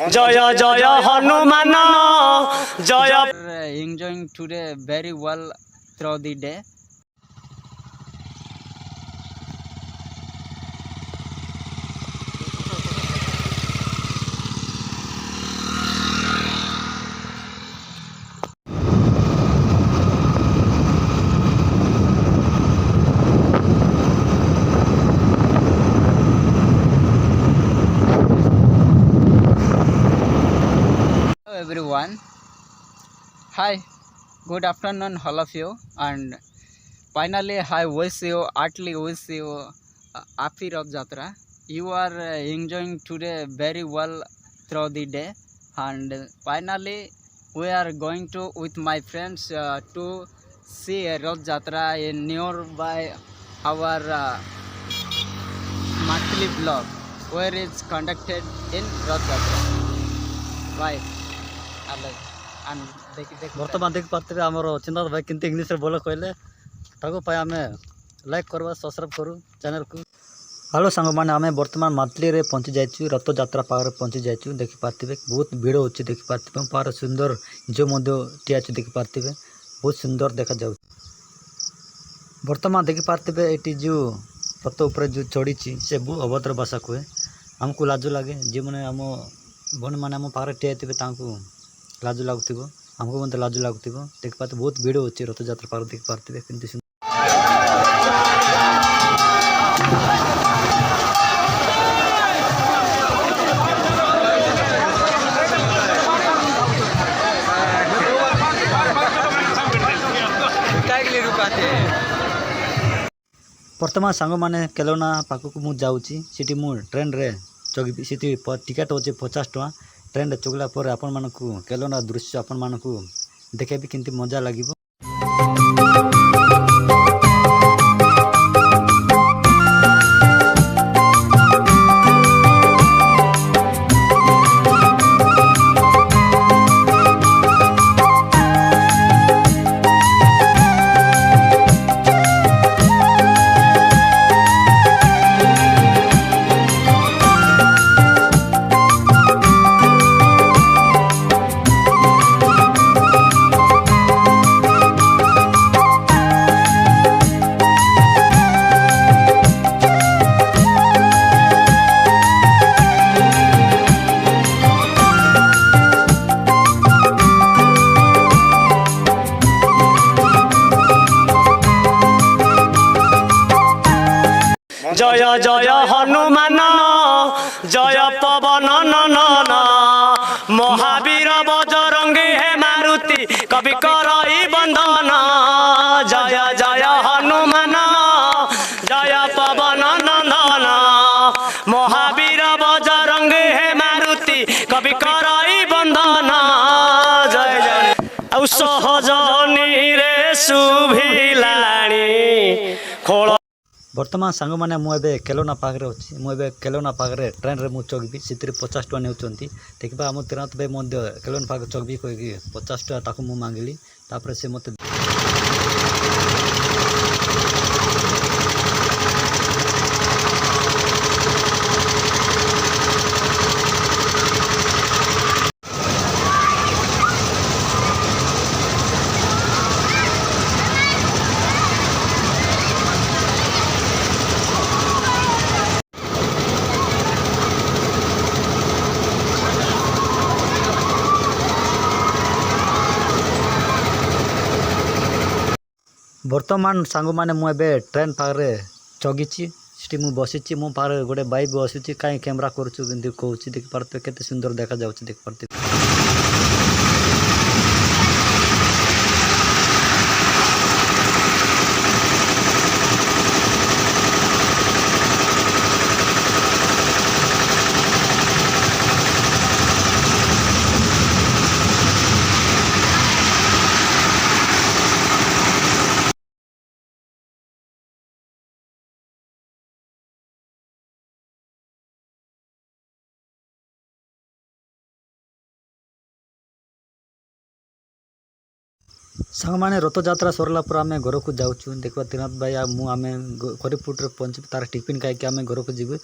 जय जय हनुमान जय। Enjoying today very well throughout the day. Hello everyone. Hi, good afternoon all of you, and finally I wish you heartily wish you happy Rath Jatra. You are enjoying today very well throughout the day, and finally we are going to with my friends to see a Rath Jatra in nearby our monthly vlog where it's conducted in Rath Jatra. Right. बर्तमान देख पार्थे आमर चिंता भाई किंतु English रे बोल कहले ताको पाए आमे लाइक करवा सब्सक्राइब करू चैनल को। हेलो सांग माने आमे वर्तमान मातली रे पहुंची जाइछु रथ यात्रा पार पहुंची जाइछु देखि पार्थिबे बहुत भीड़ होछि देखि पार्थिबे पार सुंदर जो मध्य टियाछु देखि पार्थिबे बहुत सुंदर देखा जाउ। वर्तमान देखि पार्थिबे एटी जो रथ ऊपर जो चढ़ीछि से बहु अभद्र भाषा कहे हमको लाज लागे जे माने हम बन माने हम पार टियाथिबे तांको लाज लगुव हमको मत लाज लगुव देख पाते बहुत भीड़ होची रथ यात्रा पार देख पार्थिबे किंतु वर्तमान सांग माने केलोना पाखक मु जाउची सिटी मु ट्रेन रे चगी सिटी टिकट होचे 50 टका ट्रेन रे चगला पर आपण मानकु केलोना दृश्य आपण मानकु देखेबी किंतु मजा लागिबो। जय जय हनुमान जय पवन नंदन महावीर बजरंगी हे मारुति कवि करई बंदन। जय जय हनुमान जय पवन नंदन महावीर बजरंगी हे मारुति कवि करई बंदन। जय जय सहज नीरे शुभिलाणी खोल। वर्तमान सांग माने मु एबे केलोना पाखरे अछि मु एबे केलोना पाखरे ट्रेन रे मु चगबी सितरे 50 टका नेउचंती देखबा हम तिरात बे मध्य केलोना पाख चगबी कोइ 50 टका ताको मु मांगली तापर से मते वर्तमान सांग माने मु एबे ट्रेन पाखरे चगिछि सिटी मु बसिछि मो पार गोटे बाइक बसिछि काई कैमरा करछु बिंदु कहूछि देख पारते केते सुंदर देखा जाउछि देख पारते। सांग माने रथ यात्रा सरला पर आमे घर को जाउछु देखबा तिनाथ भाई आ मु आमे करीपुर रे पहुंच तार टिफिन खाइ के आमे घर को जीबु